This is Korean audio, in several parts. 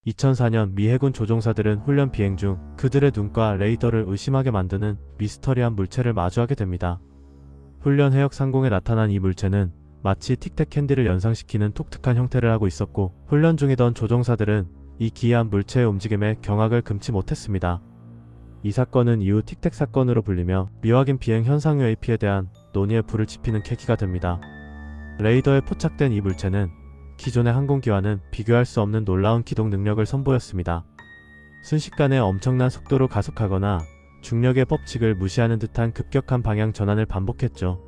2004년 미 해군 조종사들은 훈련 비행 중 그들의 눈과 레이더를 의심하게 만드는 미스터리한 물체를 마주하게 됩니다. 훈련 해역 상공에 나타난 이 물체는 마치 틱택 캔디를 연상시키는 독특한 형태를 하고 있었고, 훈련 중이던 조종사들은 이 기이한 물체의 움직임에 경악을 금치 못했습니다. 이 사건은 이후 틱택 사건으로 불리며 미확인 비행 현상 UAP에 대한 논의에 불을 지피는 계기가 됩니다. 레이더에 포착된 이 물체는 기존의 항공기와는 비교할 수 없는 놀라운 기동 능력을 선보였습니다. 순식간에 엄청난 속도로 가속하거나 중력의 법칙을 무시하는 듯한 급격한 방향 전환을 반복했죠.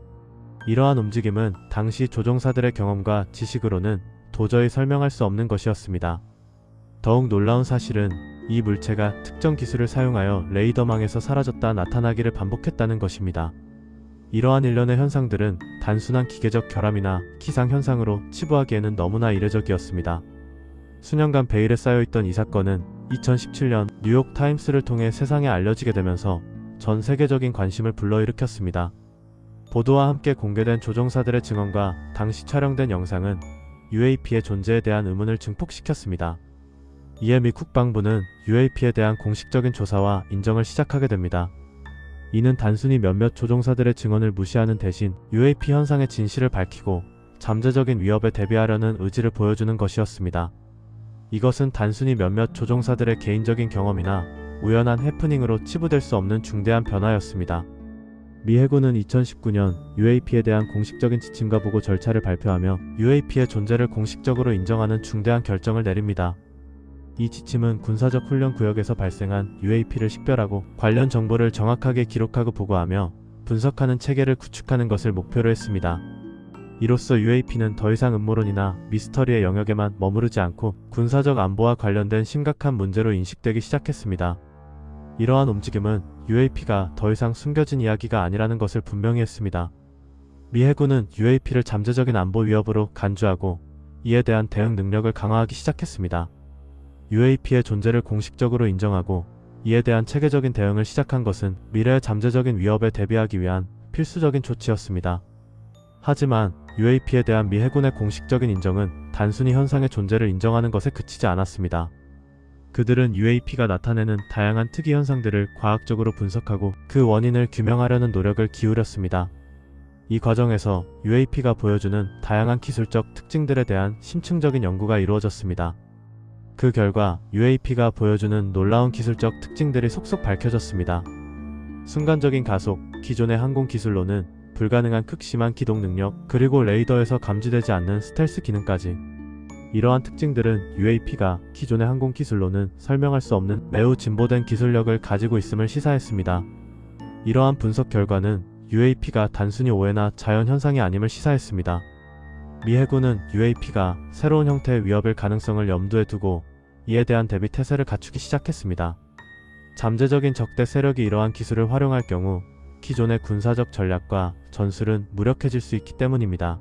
이러한 움직임은 당시 조종사들의 경험과 지식으로는 도저히 설명할 수 없는 것이었습니다. 더욱 놀라운 사실은 이 물체가 특정 기술을 사용하여 레이더망에서 사라졌다 나타나기를 반복했다는 것입니다. 이러한 일련의 현상들은 단순한 기계적 결함이나 기상현상으로 치부하기에는 너무나 이례적이었습니다. 수년간 베일에 쌓여있던 이 사건은 2017년 뉴욕타임스를 통해 세상에 알려지게 되면서 전 세계적인 관심을 불러일으켰습니다. 보도와 함께 공개된 조종사들의 증언과 당시 촬영된 영상은 UAP의 존재에 대한 의문을 증폭시켰습니다. 이에 미 국방부는 UAP에 대한 공식적인 조사와 인정을 시작하게 됩니다. 이는 단순히 몇몇 조종사들의 증언을 무시하는 대신 UAP 현상의 진실을 밝히고 잠재적인 위협에 대비하려는 의지를 보여주는 것이었습니다. 이것은 단순히 몇몇 조종사들의 개인적인 경험이나 우연한 해프닝으로 치부될 수 없는 중대한 변화였습니다. 미 해군은 2019년 UAP에 대한 공식적인 지침과 보고 절차를 발표하며 UAP의 존재를 공식적으로 인정하는 중대한 결정을 내립니다. 이 지침은 군사적 훈련 구역에서 발생한 UAP를 식별하고 관련 정보를 정확하게 기록하고 보고하며 분석하는 체계를 구축하는 것을 목표로 했습니다. 이로써 UAP는 더 이상 음모론이나 미스터리의 영역에만 머무르지 않고 군사적 안보와 관련된 심각한 문제로 인식되기 시작했습니다. 이러한 움직임은 UAP가 더 이상 숨겨진 이야기가 아니라는 것을 분명히 했습니다. 미 해군은 UAP를 잠재적인 안보 위협으로 간주하고 이에 대한 대응 능력을 강화하기 시작했습니다. UAP의 존재를 공식적으로 인정하고 이에 대한 체계적인 대응을 시작한 것은 미래의 잠재적인 위협에 대비하기 위한 필수적인 조치였습니다. 하지만 UAP에 대한 미 해군의 공식적인 인정은 단순히 현상의 존재를 인정하는 것에 그치지 않았습니다. 그들은 UAP가 나타내는 다양한 특이 현상들을 과학적으로 분석하고 그 원인을 규명하려는 노력을 기울였습니다. 이 과정에서 UAP가 보여주는 다양한 기술적 특징들에 대한 심층적인 연구가 이루어졌습니다. 그 결과 UAP가 보여주는 놀라운 기술적 특징들이 속속 밝혀졌습니다. 순간적인 가속, 기존의 항공 기술로는 불가능한 극심한 기동 능력, 그리고 레이더에서 감지되지 않는 스텔스 기능까지. 이러한 특징들은 UAP가 기존의 항공 기술로는 설명할 수 없는 매우 진보된 기술력을 가지고 있음을 시사했습니다. 이러한 분석 결과는 UAP가 단순히 오해나 자연현상이 아님을 시사했습니다. 미 해군은 UAP가 새로운 형태의 위협일 가능성을 염두에 두고 이에 대한 대비 태세를 갖추기 시작했습니다. 잠재적인 적대 세력이 이러한 기술을 활용할 경우 기존의 군사적 전략과 전술은 무력해질 수 있기 때문입니다.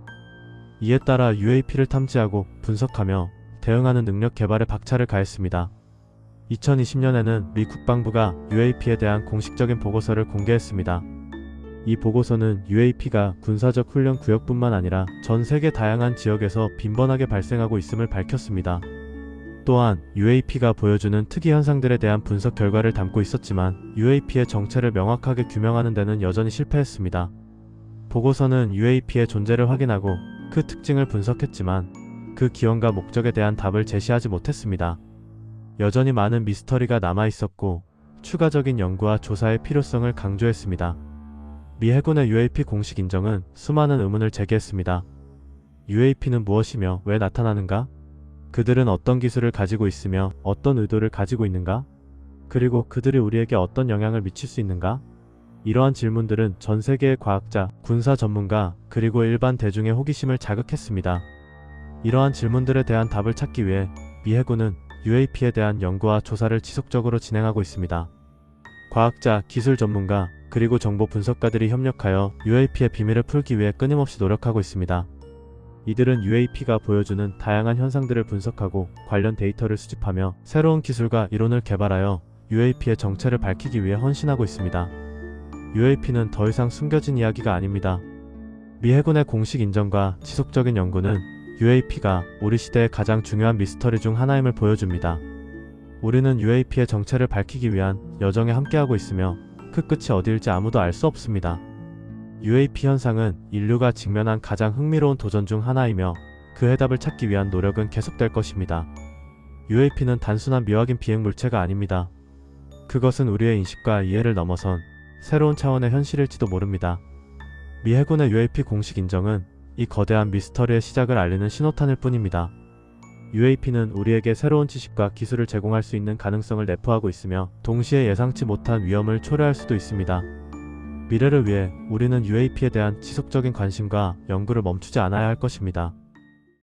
이에 따라 UAP를 탐지하고 분석하며 대응하는 능력 개발에 박차를 가했습니다. 2020년에는 미 국방부가 UAP에 대한 공식적인 보고서를 공개했습니다. 이 보고서는 UAP가 군사적 훈련 구역뿐만 아니라 전 세계 다양한 지역에서 빈번하게 발생하고 있음을 밝혔습니다. 또한 UAP가 보여주는 특이 현상들에 대한 분석 결과를 담고 있었지만 UAP의 정체를 명확하게 규명하는 데는 여전히 실패했습니다. 보고서는 UAP의 존재를 확인하고 그 특징을 분석했지만 그 기원과 목적에 대한 답을 제시하지 못했습니다. 여전히 많은 미스터리가 남아있었고 추가적인 연구와 조사의 필요성을 강조했습니다. 미 해군의 UAP 공식 인정은 수많은 의문을 제기했습니다. UAP는 무엇이며 왜 나타나는가? 그들은 어떤 기술을 가지고 있으며 어떤 의도를 가지고 있는가? 그리고 그들이 우리에게 어떤 영향을 미칠 수 있는가? 이러한 질문들은 전 세계의 과학자, 군사 전문가, 그리고 일반 대중의 호기심을 자극했습니다. 이러한 질문들에 대한 답을 찾기 위해 미 해군은 UAP에 대한 연구와 조사를 지속적으로 진행하고 있습니다. 과학자, 기술 전문가, 그리고 정보 분석가들이 협력하여 UAP의 비밀을 풀기 위해 끊임없이 노력하고 있습니다. 이들은 UAP가 보여주는 다양한 현상들을 분석하고 관련 데이터를 수집하며 새로운 기술과 이론을 개발하여 UAP의 정체를 밝히기 위해 헌신하고 있습니다. UAP는 더 이상 숨겨진 이야기가 아닙니다. 미 해군의 공식 인정과 지속적인 연구는 UAP가 우리 시대의 가장 중요한 미스터리 중 하나임을 보여줍니다. 우리는 UAP의 정체를 밝히기 위한 여정에 함께하고 있으며 그 끝이 어디일지 아무도 알 수 없습니다. UAP 현상은 인류가 직면한 가장 흥미로운 도전 중 하나이며 그 해답을 찾기 위한 노력은 계속될 것입니다. UAP는 단순한 미확인 비행 물체가 아닙니다. 그것은 우리의 인식과 이해를 넘어선 새로운 차원의 현실일지도 모릅니다. 미 해군의 UAP 공식 인정은 이 거대한 미스터리의 시작을 알리는 신호탄일 뿐입니다. UAP는 우리에게 새로운 지식과 기술을 제공할 수 있는 가능성을 내포하고 있으며 동시에 예상치 못한 위험을 초래할 수도 있습니다. 미래를 위해 우리는 UAP에 대한 지속적인 관심과 연구를 멈추지 않아야 할 것입니다.